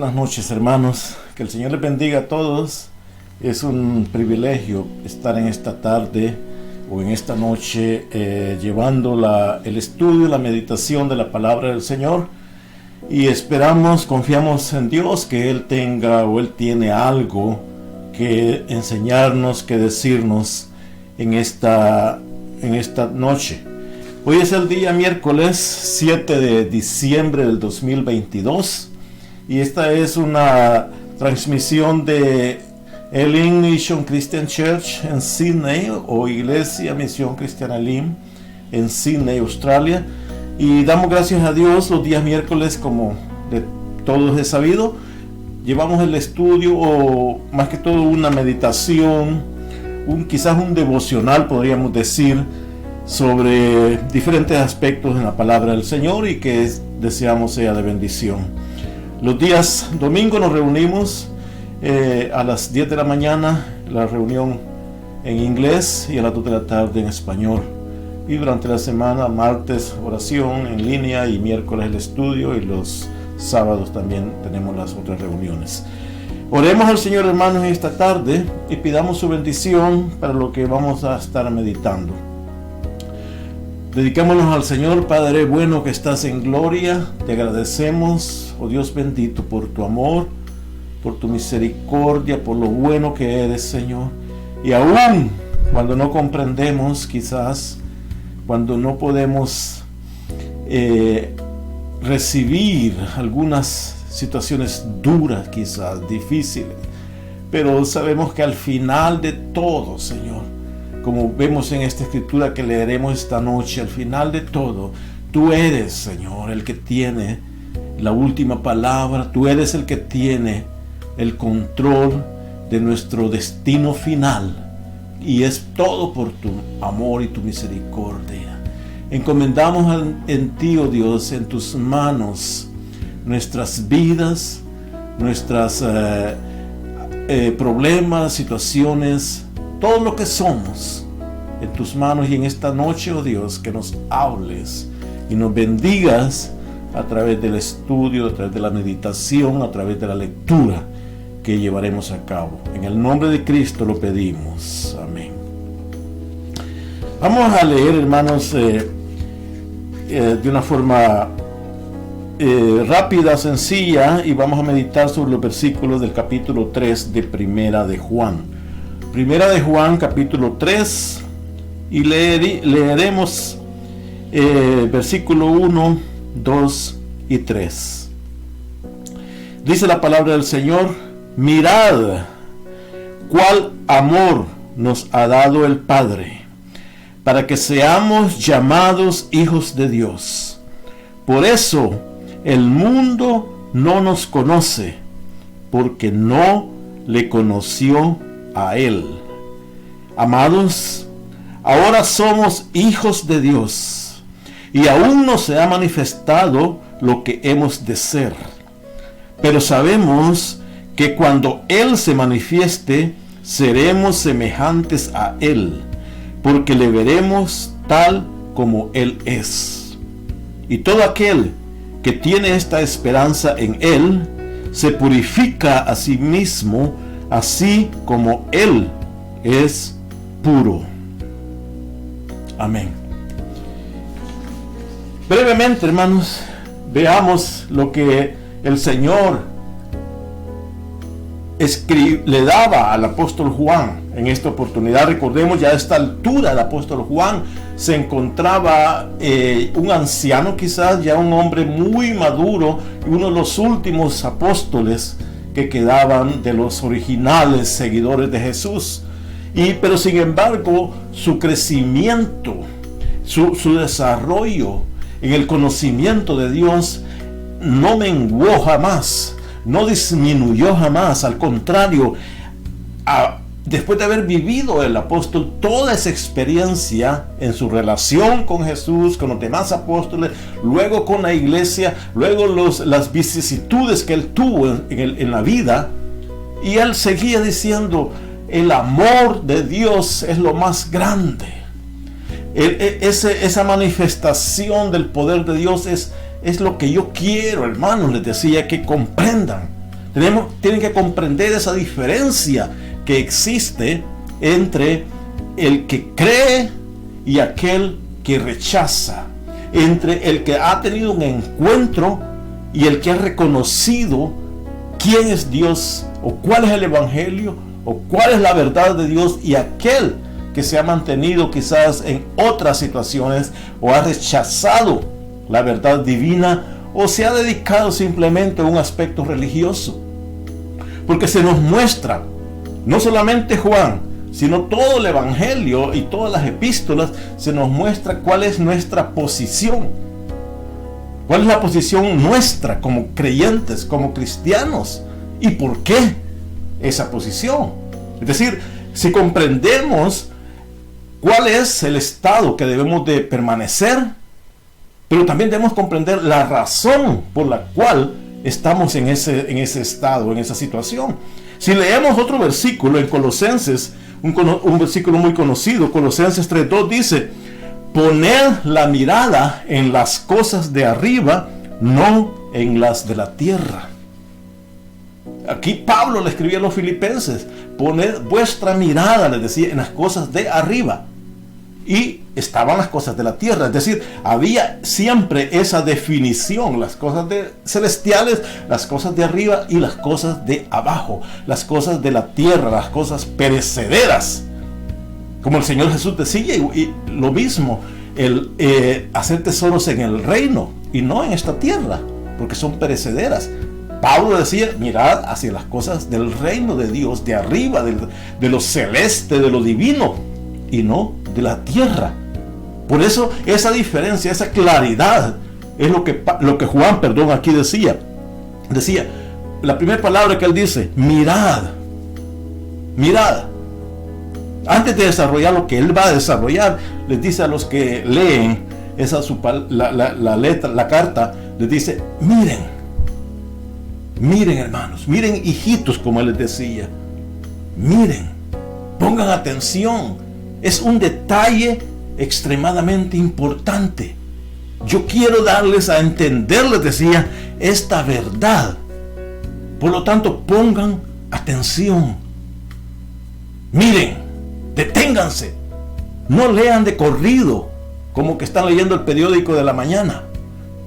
Buenas noches, hermanos. Que el Señor les bendiga a todos. Es un privilegio estar en esta tarde o en esta noche llevando el estudio, la meditación de la palabra del Señor. Y esperamos, confiamos en Dios que Él tenga o Él tiene algo que enseñarnos, que decirnos en esta noche. Hoy es el día miércoles 7 de diciembre del 2022 y esta es una transmisión de Elim Mission Christian Church en Sydney o Iglesia Misión Cristiana Elim en Sydney, Australia. Y damos gracias a Dios los días miércoles, como de todos es sabido. Llevamos el estudio o más que todo una meditación, quizás un devocional podríamos decir, sobre diferentes aspectos en la palabra del Señor y que deseamos sea de bendición. Los días domingos nos reunimos a las 10 de la mañana, la reunión en inglés, y a las 2 de la tarde en español. Y durante la semana, martes oración en línea y miércoles el estudio, y los sábados también tenemos las otras reuniones. Oremos al Señor, hermanos, en esta tarde y pidamos su bendición para lo que vamos a estar meditando. Dedicémonos al Señor. Padre bueno que estás en gloria, te agradecemos, oh Dios bendito, por tu amor, por tu misericordia, por lo bueno que eres, Señor. Y aún cuando no comprendemos, quizás, cuando no podemos recibir algunas situaciones duras, quizás difíciles, pero sabemos que al final de todo, Señor, como vemos en esta escritura que leeremos esta noche, al final de todo, tú eres, Señor, el que tiene la última palabra. Tú eres el que tiene el control de nuestro destino final, y es todo por tu amor y tu misericordia. Encomendamos en ti, oh Dios, en tus manos nuestras vidas, nuestros problemas, situaciones, todo lo que somos en tus manos. Y en esta noche, oh Dios, que nos hables y nos bendigas a través del estudio, a través de la meditación, a través de la lectura que llevaremos a cabo. En el nombre de Cristo lo pedimos. Amén. Vamos a leer, hermanos, de una forma rápida, sencilla, y vamos a meditar sobre los versículos del capítulo 3 de Primera de Juan. Primera de Juan, capítulo 3, y leeremos versículo 1, 2 y 3. Dice la palabra del Señor: mirad cuál amor nos ha dado el Padre, para que seamos llamados hijos de Dios. Por eso el mundo no nos conoce, porque no le conoció a Él. Amados, ahora somos hijos de Dios, y aún no se ha manifestado lo que hemos de ser. Pero sabemos que cuando Él se manifieste, seremos semejantes a Él, porque le veremos tal como Él es. Y todo aquel que tiene esta esperanza en Él, se purifica a sí mismo, así como Él es puro. Amén. Brevemente, hermanos, veamos lo que el Señor le daba al apóstol Juan en esta oportunidad. Recordemos, ya a esta altura el apóstol Juan se encontraba un anciano, quizás ya un hombre muy maduro, y uno de los últimos apóstoles que quedaban de los originales seguidores de Jesús. Pero sin embargo, su crecimiento, su desarrollo en el conocimiento de Dios no menguó jamás, no disminuyó jamás. Al contrario, después de haber vivido el apóstol toda esa experiencia en su relación con Jesús, con los demás apóstoles, luego con la iglesia, luego las vicisitudes que él tuvo en la vida, y él seguía diciendo: el amor de Dios es lo más grande. Esa manifestación del poder de Dios es lo que yo quiero, hermanos, les decía, que comprendan. Tienen que comprender esa diferencia que existe entre el que cree y aquel que rechaza, entre el que ha tenido un encuentro y el que ha reconocido quién es Dios, o cuál es el evangelio, o cuál es la verdad de Dios, y aquel que se ha mantenido quizás en otras situaciones o ha rechazado la verdad divina, o se ha dedicado simplemente a un aspecto religioso. Porque se nos muestra, no solamente Juan, sino todo el evangelio y todas las epístolas, se nos muestra cuál es nuestra posición. ¿Cuál es la posición nuestra como creyentes, como cristianos? ¿Y por qué esa posición? Es decir, si comprendemos cuál es el estado que debemos de permanecer, pero también debemos comprender la razón por la cual estamos en ese estado, en esa situación. Si leemos otro versículo en Colosenses, un versículo muy conocido, Colosenses 3:2 dice: poned la mirada en las cosas de arriba, no en las de la tierra. Aquí Pablo le escribía a los filipenses: poned vuestra mirada, les decía, en las cosas de arriba. Y estaban las cosas de la tierra, es decir, había siempre esa definición: las cosas celestiales, las cosas de arriba y las cosas de abajo, las cosas de la tierra, las cosas perecederas. Como el Señor Jesús decía, y lo mismo, el hacer tesoros en el reino y no en esta tierra, porque son perecederas. Pablo decía: mirad hacia las cosas del reino de Dios, de arriba, de lo celeste, de lo divino, y no de la tierra. Por eso esa diferencia, esa claridad es lo que Juan, aquí decía, la primera palabra que él dice: mirad. Antes de desarrollar lo que él va a desarrollar, les dice a los que leen la carta, les dice: miren hermanos, miren hijitos, como él les decía, miren, pongan atención. Es un detalle extremadamente importante. Yo quiero darles a entender, les decía, esta verdad. Por lo tanto, pongan atención. Miren, deténganse. No lean de corrido, como que están leyendo el periódico de la mañana.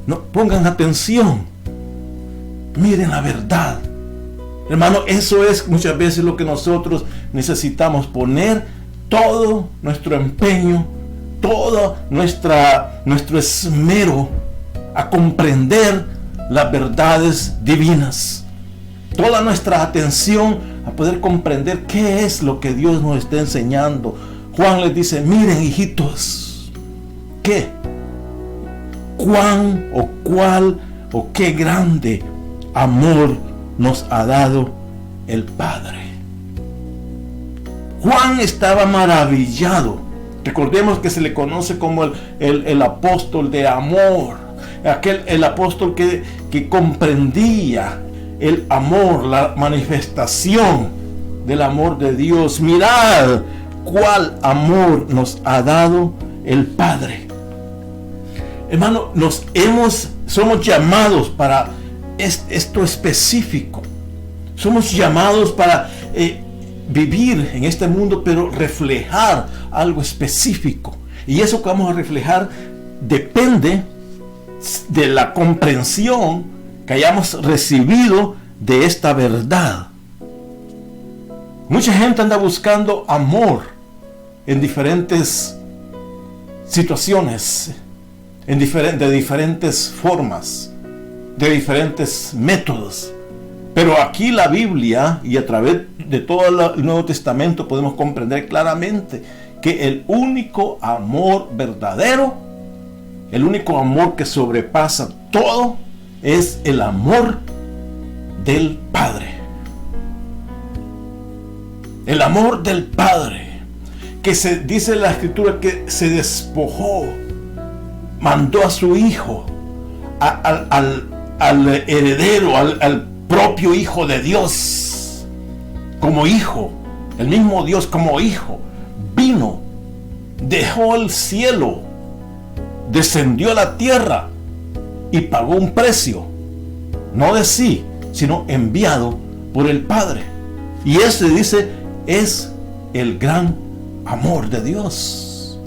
No, pongan atención. Miren la verdad. Hermano, eso es muchas veces lo que nosotros necesitamos: poner todo nuestro empeño, todo nuestro esmero a comprender las verdades divinas, toda nuestra atención a poder comprender qué es lo que Dios nos está enseñando. Juan les dice: miren, hijitos, ¿qué? ¿Cuán o cuál o qué grande amor nos ha dado el Padre? Juan estaba maravillado. Recordemos que se le conoce como el apóstol de amor, el apóstol que comprendía el amor, la manifestación del amor de Dios. Mirad cuál amor nos ha dado el Padre. Hermano, somos llamados para esto específico. Somos llamados para vivir en este mundo, pero reflejar algo específico. Y eso que vamos a reflejar depende de la comprensión que hayamos recibido de esta verdad. Mucha gente anda buscando amor en diferentes situaciones, de diferentes formas, de diferentes métodos. Pero aquí la Biblia, y a través de todo el Nuevo Testamento, podemos comprender claramente que el único amor verdadero, el único amor que sobrepasa todo, es el amor del Padre. El amor del Padre, que dice la Escritura que se despojó, mandó a su Hijo, al heredero, al propio Hijo de Dios, como hijo. El mismo Dios como hijo vino, dejó el cielo, descendió a la tierra y pagó un precio, no de sí, sino enviado por el Padre. Y ese, dice, es el gran amor de Dios.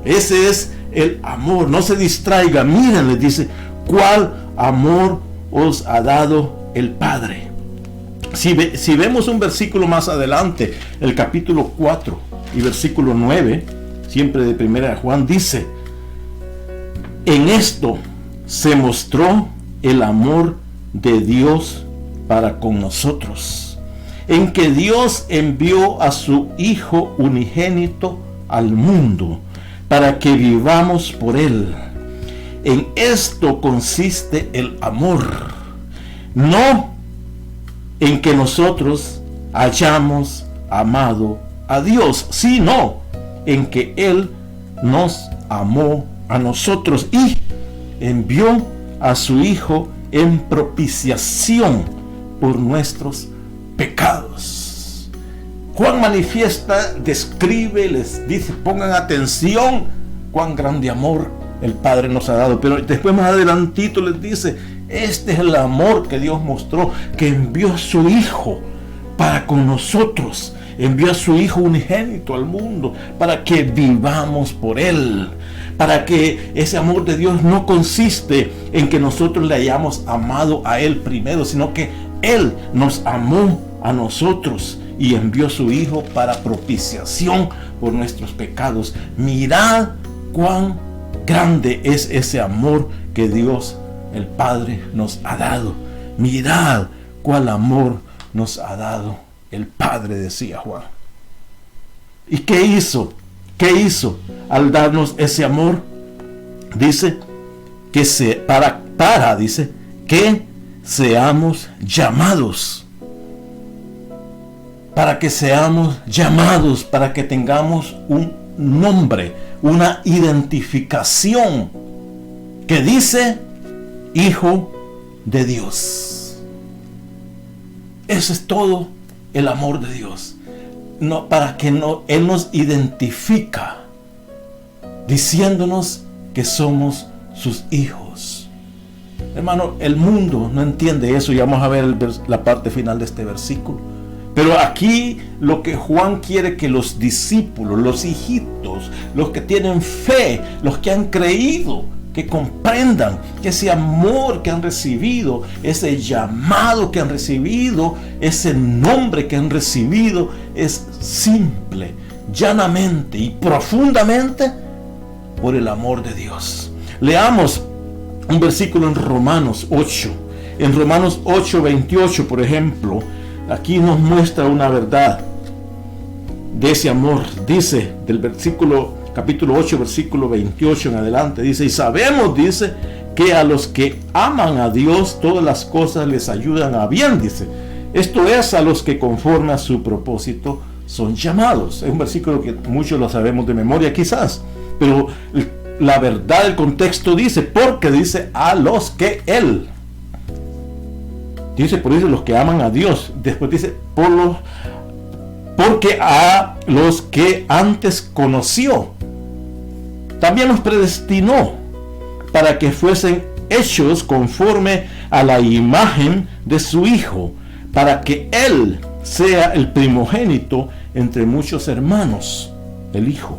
Ese es el amor. No se distraiga. Miren, les dice, ¿cuál amor os ha dado el Padre? Si vemos un versículo más adelante, el capítulo 4 y versículo 9, siempre de 1 Juan, dice: en esto se mostró el amor de Dios para con nosotros, en que Dios envió a su Hijo unigénito al mundo, para que vivamos por Él. En esto consiste el amor, no en que nosotros hayamos amado a Dios, sino en que Él nos amó a nosotros y envió a su Hijo en propiciación por nuestros pecados. Juan manifiesta, describe, les dice, pongan atención, cuán grande amor el Padre nos ha dado. Pero después, más adelantito, les dice: este es el amor que Dios mostró, que envió a su Hijo para con nosotros. Envió a su Hijo unigénito al mundo para que vivamos por Él. Para que ese amor de Dios no consiste en que nosotros le hayamos amado a Él primero, sino que Él nos amó a nosotros y envió a su Hijo para propiciación por nuestros pecados. Mirad cuán grande es ese amor que Dios el Padre nos ha dado. Mirad cuál amor nos ha dado el Padre, decía Juan. ¿Y qué hizo? ¿Qué hizo al darnos ese amor? Dice que dice que seamos llamados. Para que seamos llamados, para que tengamos un nombre, una identificación que dice Hijo de Dios. Eso es todo el amor de Dios. No, para que Él nos identifica, diciéndonos que somos sus hijos. Hermano, el mundo no entiende eso, y vamos a ver la parte final de este versículo. Pero aquí lo que Juan quiere que los discípulos, los hijitos, los que tienen fe, los que han creído, que comprendan que ese amor que han recibido, ese llamado que han recibido, ese nombre que han recibido, es simple, llanamente y profundamente por el amor de Dios. Leamos un versículo en Romanos 8. En Romanos 8:28, por ejemplo, aquí nos muestra una verdad de ese amor. Dice, del capítulo 8, versículo 28 en adelante, dice: y sabemos, dice, que a los que aman a Dios todas las cosas les ayudan a bien, dice. Esto es, a los que conforme a su propósito son llamados. Es un versículo que muchos lo sabemos de memoria quizás, pero la verdad, el contexto dice, porque dice a los que Él. Dice, por eso los que aman a Dios. Después dice, porque a los que antes conoció, también los predestinó para que fuesen hechos conforme a la imagen de su Hijo, para que Él sea el primogénito entre muchos hermanos, el Hijo.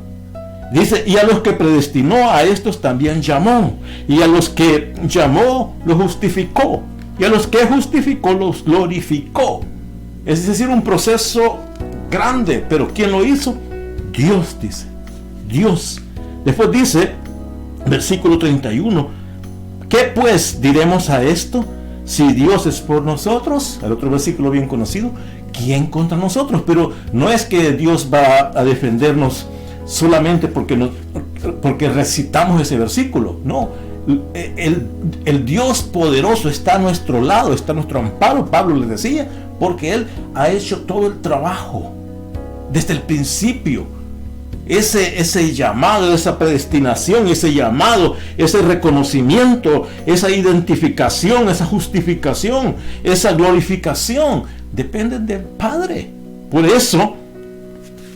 Dice, y a los que predestinó, a estos también llamó, y a los que llamó, los justificó, y a los que justificó, los glorificó. Es decir, un proceso grande, pero ¿quién lo hizo? Dios, dice, Dios. Después dice, versículo 31, ¿qué pues diremos a esto? Si Dios es por nosotros, el otro versículo bien conocido, ¿quién contra nosotros? Pero no es que Dios va a defendernos solamente porque recitamos ese versículo, no. El Dios poderoso está a nuestro lado, está a nuestro amparo, Pablo les decía, porque Él ha hecho todo el trabajo desde el principio. Ese llamado, esa predestinación, ese llamado, ese reconocimiento, esa identificación, esa justificación, esa glorificación, dependen del Padre. Por eso,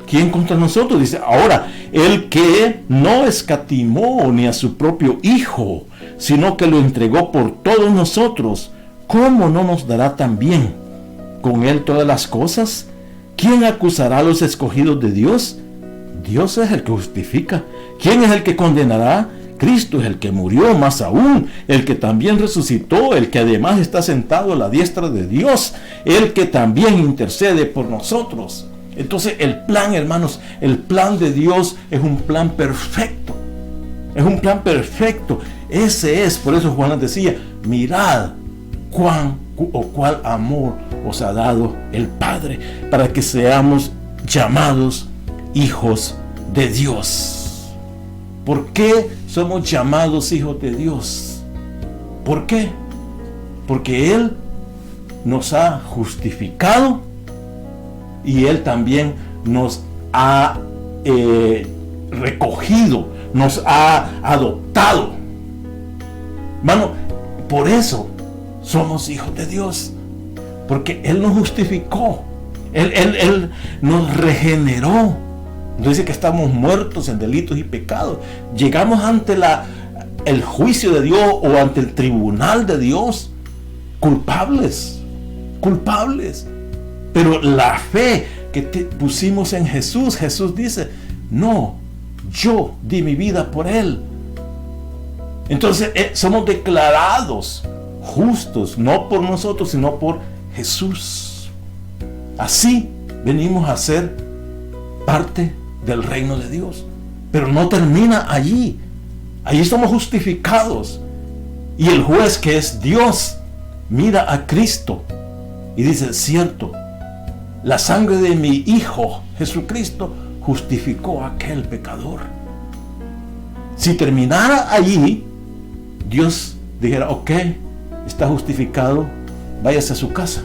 ¿quién contra nosotros? Dice, ahora, el que no escatimó ni a su propio Hijo, sino que lo entregó por todos nosotros, ¿cómo no nos dará también con Él todas las cosas? ¿Quién acusará a los escogidos de Dios? Dios es el que justifica. ¿Quién es el que condenará? Cristo es el que murió, más aún, el que también resucitó, el que además está sentado a la diestra de Dios, el que también intercede por nosotros. Entonces el plan, hermanos, el plan de Dios es un plan perfecto. Es un plan perfecto. Ese es, por eso Juan decía, mirad cuál amor os ha dado el Padre, para que seamos llamados hijos de Dios. ¿Por qué somos llamados hijos de Dios? ¿Por qué? Porque Él nos ha justificado y Él también nos ha recogido, nos ha adoptado. Hermano, por eso somos hijos de Dios, porque Él nos justificó, Él nos regeneró. Dice que estamos muertos en delitos y pecados. Llegamos ante el juicio de Dios o ante el tribunal de Dios culpables. Pero la fe que pusimos en Jesús, Jesús dice, no, yo di mi vida por Él. Entonces somos declarados justos, no por nosotros, sino por Jesús. Así venimos a ser parte del reino de Dios. Pero no termina allí. Allí somos justificados. Y el juez, que es Dios, mira a Cristo y dice, cierto, la sangre de mi Hijo Jesucristo justificó a aquel pecador. Si terminara allí, Dios dijera, ok, está justificado, váyase a su casa.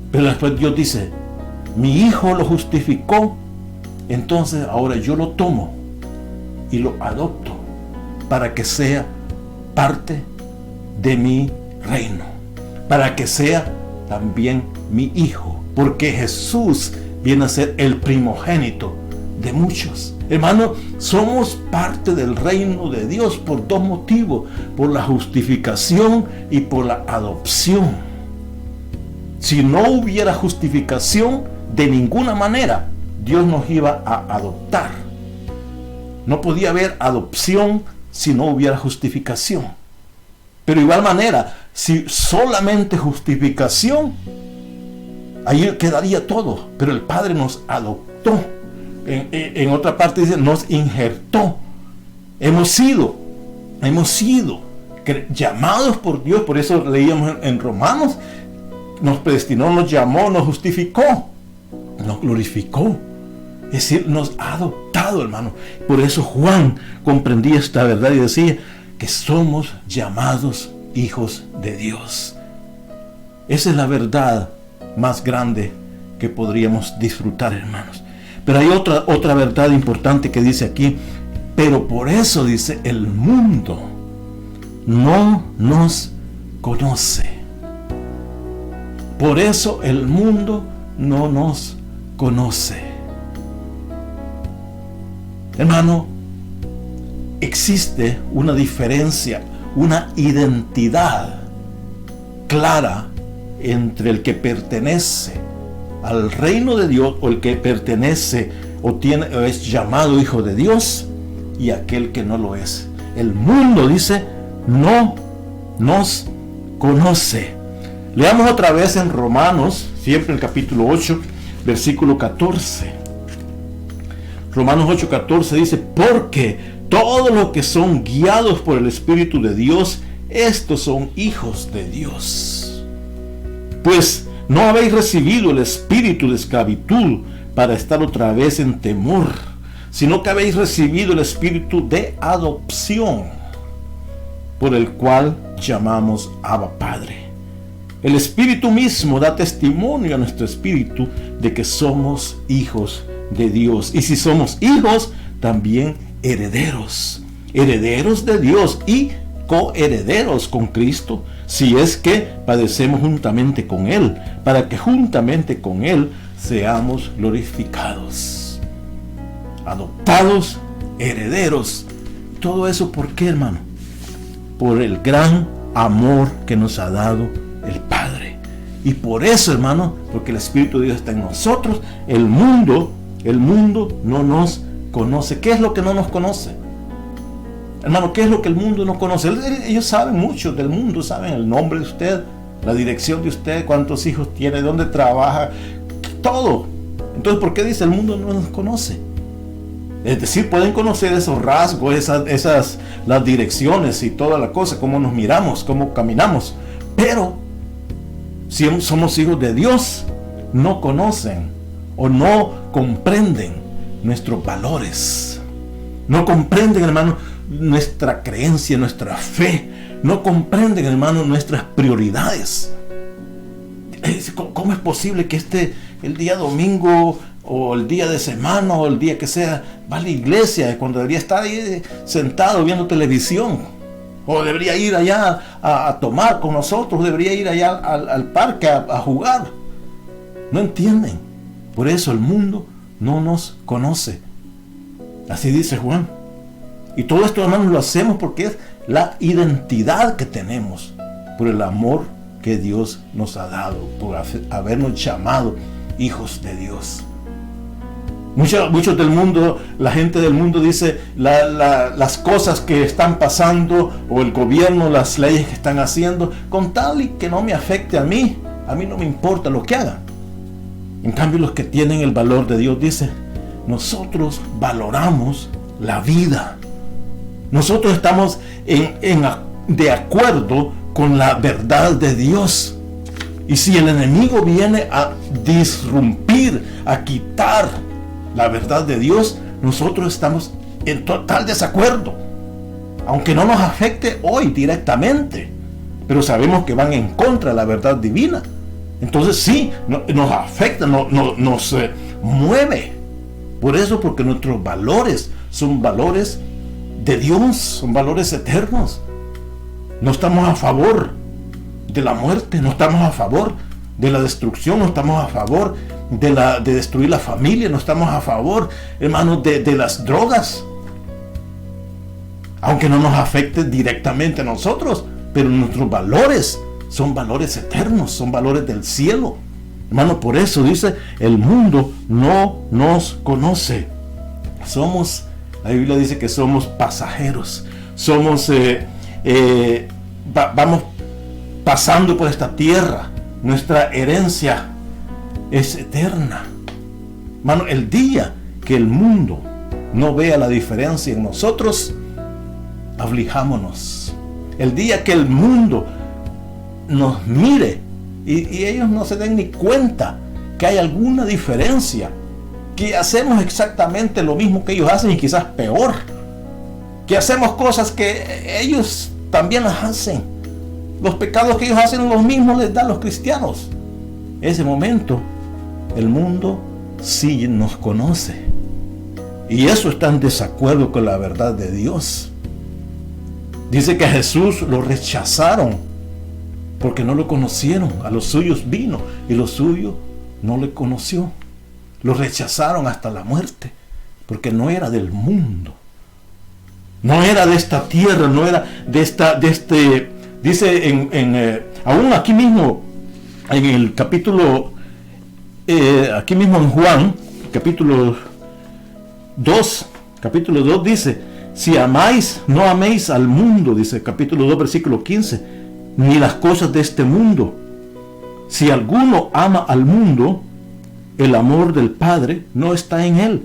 Pero después Dios dice, mi Hijo lo justificó, entonces ahora yo lo tomo y lo adopto para que sea parte de mi reino, para que sea también mi hijo, porque Jesús viene a ser el primogénito de muchos. Hermano, somos parte del reino de Dios por dos motivos: por la justificación y por la adopción. Si no hubiera justificación, de ninguna manera Dios nos iba a adoptar. No podía haber adopción si no hubiera justificación. Pero de igual manera, si solamente justificación, ahí quedaría todo. Pero el Padre nos adoptó. En otra parte dice, nos injertó. Hemos sido llamados por Dios. Por eso leíamos en Romanos, nos predestinó, nos llamó, nos justificó, nos glorificó. Es decir, nos ha adoptado, hermano. Por eso Juan comprendía esta verdad y decía que somos llamados hijos de Dios. Esa es la verdad más grande que podríamos disfrutar, hermanos. Pero hay otra verdad importante que dice aquí. Pero por eso dice, el mundo no nos conoce. Por eso el mundo no nos conoce. Hermano, existe una diferencia, una identidad clara entre el que pertenece al reino de Dios, o el que pertenece o es llamado hijo de Dios, y aquel que no lo es. El mundo, dice, no nos conoce. Leamos otra vez en Romanos, siempre el capítulo 8, versículo 14. Romanos 8:14 dice, porque todos los que son guiados por el Espíritu de Dios, estos son hijos de Dios. Pues no habéis recibido el espíritu de esclavitud para estar otra vez en temor, sino que habéis recibido el espíritu de adopción, por el cual llamamos Abba Padre. El Espíritu mismo da testimonio a nuestro espíritu de que somos hijos de Dios. Y si somos hijos, también herederos. Herederos de Dios y coherederos con Cristo, si es que padecemos juntamente con Él, para que juntamente con Él seamos glorificados. Adoptados, herederos. Todo eso, ¿por qué, hermano? Por el gran amor que nos ha dado el Padre. Y por eso, hermano, porque el Espíritu de Dios está en nosotros, el mundo no nos conoce. ¿Qué es lo que no nos conoce? Hermano, ¿qué es lo que el mundo no conoce? Ellos saben mucho del mundo, saben el nombre de usted, la dirección de usted, cuántos hijos tiene, dónde trabaja, todo. Entonces, ¿por qué dice el mundo no nos conoce? Es decir, pueden conocer esos rasgos, las direcciones y toda la cosa, cómo nos miramos, cómo caminamos. Pero, si somos hijos de Dios, no conocen o no comprenden nuestros valores. No comprenden, hermano, nuestra creencia, nuestra fe. No comprenden, hermano, nuestras prioridades. ¿Cómo es posible que el día domingo o el día de semana o el día que sea va a la iglesia cuando debería estar ahí sentado viendo televisión? O debería ir allá a tomar con nosotros, debería ir allá al parque a jugar. No entienden. Por eso el mundo no nos conoce. Así dice Juan. Y todo esto, hermanos, lo hacemos porque es la identidad que tenemos por el amor que Dios nos ha dado, por habernos llamado hijos de Dios. Muchos del mundo, la gente del mundo dice las cosas que están pasando o el gobierno, las leyes que están haciendo, con tal y que no me afecte a mí no me importa lo que hagan. En cambio, los que tienen el valor de Dios dicen, nosotros valoramos la vida. Nosotros estamos de acuerdo con la verdad de Dios. Y si el enemigo viene a disrumpir, a quitar la verdad de Dios, nosotros estamos en total desacuerdo. Aunque no nos afecte hoy directamente, pero sabemos que van en contra de la verdad divina. Entonces sí, nos afecta, nos mueve. Por eso, porque nuestros valores son valores de Dios, son valores eternos. No estamos a favor de la muerte, no estamos a favor de la destrucción, no estamos a favor de destruir la familia, no estamos a favor, hermanos, de las drogas. Aunque no nos afecte directamente a nosotros, pero nuestros valores son valores eternos, son valores del cielo. Hermano, por eso dice, el mundo no nos conoce. La Biblia dice que somos pasajeros, vamos pasando por esta tierra. Nuestra herencia es eterna. Hermano, el día que el mundo no vea la diferencia en nosotros, aflijámonos. El día que el mundo nos mire y ellos no se den ni cuenta que hay alguna diferencia, que hacemos exactamente lo mismo que ellos hacen y quizás peor, que hacemos cosas que ellos también las hacen, los pecados que ellos hacen los mismos les dan los cristianos. En ese momento el mundo sí nos conoce, y eso está en desacuerdo con la verdad de Dios. Dice que a Jesús lo rechazaron porque no lo conocieron. A los suyos vino y los suyos no le conoció. Lo rechazaron hasta la muerte porque no era del mundo, no era de esta tierra, no era de este. Dice aún aquí mismo en el capítulo, aquí mismo en Juan, capítulo 2 dice, si amáis, no améis al mundo, dice capítulo 2 versículo 15, ni las cosas de este mundo. Si alguno ama al mundo, el amor del Padre no está en él,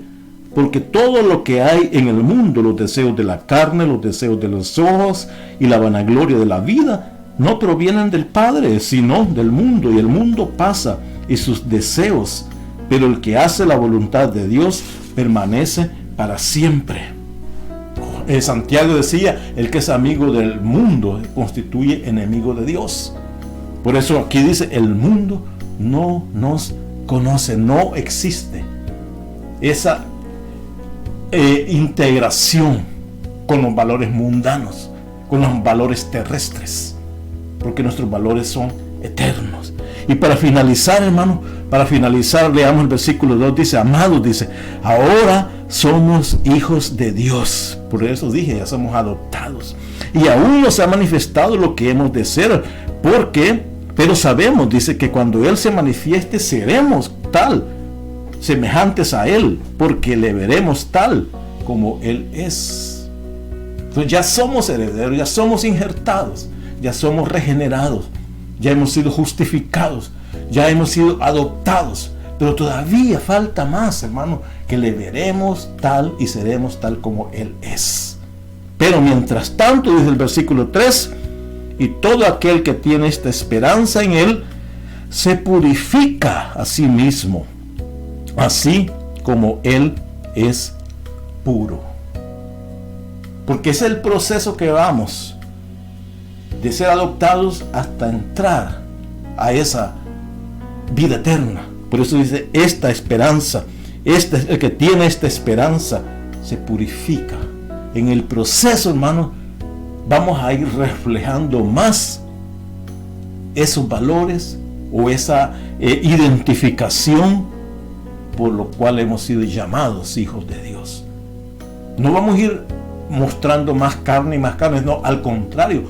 porque todo lo que hay en el mundo, los deseos de la carne, los deseos de los ojos y la vanagloria de la vida, no provienen del Padre, sino del mundo, y el mundo pasa y sus deseos, pero el que hace la voluntad de Dios permanece para siempre. Santiago decía, el que es amigo del mundo constituye enemigo de Dios. Por eso aquí dice, el mundo no nos conoce, no existe esa integración con los valores mundanos, con los valores terrestres, porque nuestros valores son eternos. Y para finalizar, hermano, leamos el versículo 2, dice, amados, dice, ahora somos hijos de Dios. Por eso dije, ya somos adoptados. Y aún no se ha manifestado lo que hemos de ser, pero sabemos, dice, que cuando Él se manifieste, seremos semejantes a Él, porque le veremos tal como Él es. Entonces ya somos herederos, ya somos injertados, ya somos regenerados, ya hemos sido justificados, ya hemos sido adoptados, pero todavía falta más, hermano, que le veremos tal y seremos tal como Él es. Pero mientras tanto, dice el versículo 3, y todo aquel que tiene esta esperanza en Él, se purifica a sí mismo, así como Él es puro. Porque es el proceso que vamos de ser adoptados hasta entrar a esa vida eterna. Por eso dice, esta esperanza, el que tiene esta esperanza, se purifica. En el proceso, hermano, vamos a ir reflejando más esos valores o esa identificación por lo cual hemos sido llamados hijos de Dios. No vamos a ir mostrando más carne y más carne, no, al contrario,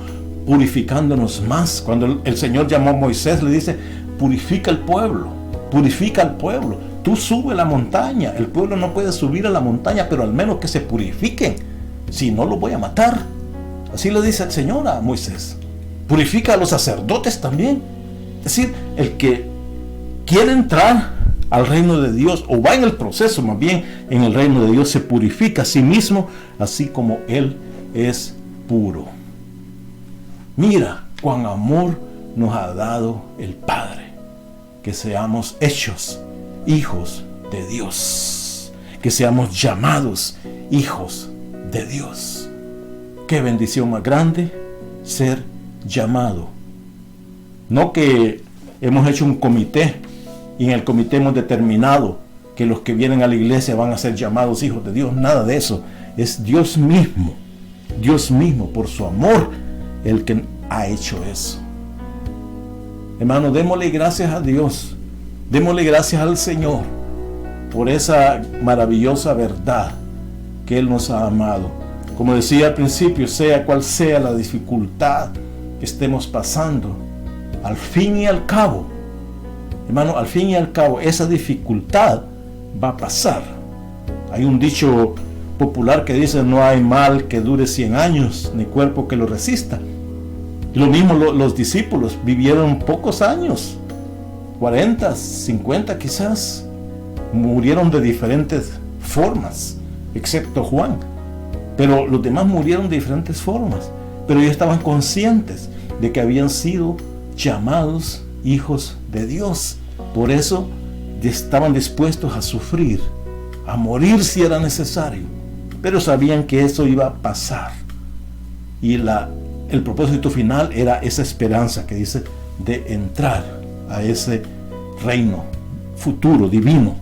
purificándonos más. Cuando el Señor llamó a Moisés, le dice, purifica al pueblo, tú sube la montaña. El pueblo no puede subir a la montaña, pero al menos que se purifiquen, si no los voy a matar. Así le dice el Señor a Moisés. Purifica a los sacerdotes también. Es decir, el que quiere entrar al reino de Dios, o va en el proceso más bien en el reino de Dios, se purifica a sí mismo, así como Él es puro. Mira cuán amor nos ha dado el Padre, que seamos hechos hijos de Dios, que seamos llamados hijos de Dios. Qué bendición más grande ser llamado. No que hemos hecho un comité y en el comité hemos determinado que los que vienen a la iglesia van a ser llamados hijos de Dios. Nada de eso. Es Dios mismo por su amor el que ha hecho eso. Hermano, démosle gracias a Dios, démosle gracias al Señor por esa maravillosa verdad que Él nos ha amado. Como decía al principio, sea cual sea la dificultad que estemos pasando, al fin y al cabo, hermano, al fin y al cabo, esa dificultad va a pasar. Hay un dicho popular que dice, no hay mal que dure 100 años, ni cuerpo que lo resista. Y lo mismo los discípulos vivieron pocos años, 40, 50 quizás, murieron de diferentes formas, excepto Juan. Pero los demás murieron de diferentes formas, pero ellos estaban conscientes de que habían sido llamados hijos de Dios. Por eso estaban dispuestos a sufrir, a morir si era necesario, pero sabían que eso iba a pasar. Y el propósito final era esa esperanza que dice de entrar a ese reino futuro, divino,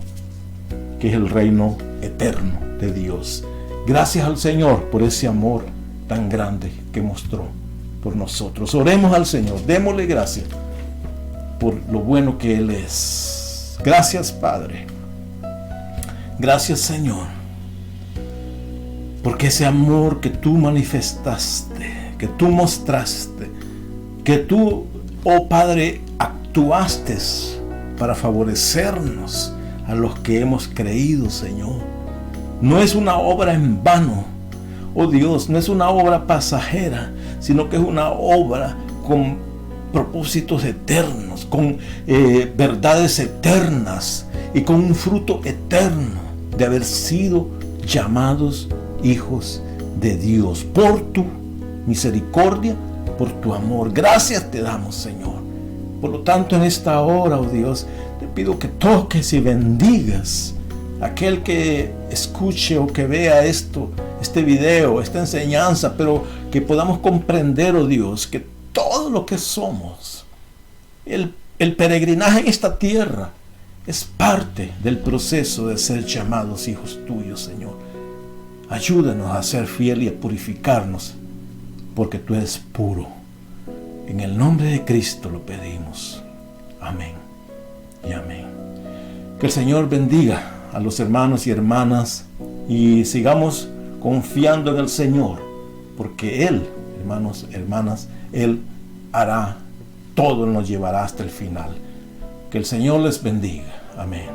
que es el reino eterno de Dios. Gracias al Señor por ese amor tan grande que mostró por nosotros. Oremos al Señor, démosle gracias por lo bueno que Él es. Gracias, Padre. Gracias, Señor, porque ese amor que tú manifestaste, que tú mostraste, que tú, oh Padre, actuaste para favorecernos a los que hemos creído, Señor. No es una obra en vano, oh Dios, no es una obra pasajera, sino que es una obra con propósitos eternos, con verdades eternas y con un fruto eterno de haber sido llamados hijos de Dios por tu misericordia, por tu amor. Gracias te damos, Señor. Por lo tanto, en esta hora, oh Dios, te pido que toques y bendigas a aquel que escuche o que vea este video, esta enseñanza, pero que podamos comprender, oh Dios, que todo lo que somos, el peregrinaje en esta tierra, es parte del proceso de ser llamados hijos tuyos, Señor. Ayúdanos a ser fiel y a purificarnos, porque tú eres puro. En el nombre de Cristo lo pedimos. Amén y amén. Que el Señor bendiga a los hermanos y hermanas y sigamos confiando en el Señor, porque Él, hermanos, hermanas, Él hará todo, nos llevará hasta el final. Que el Señor les bendiga. Amén.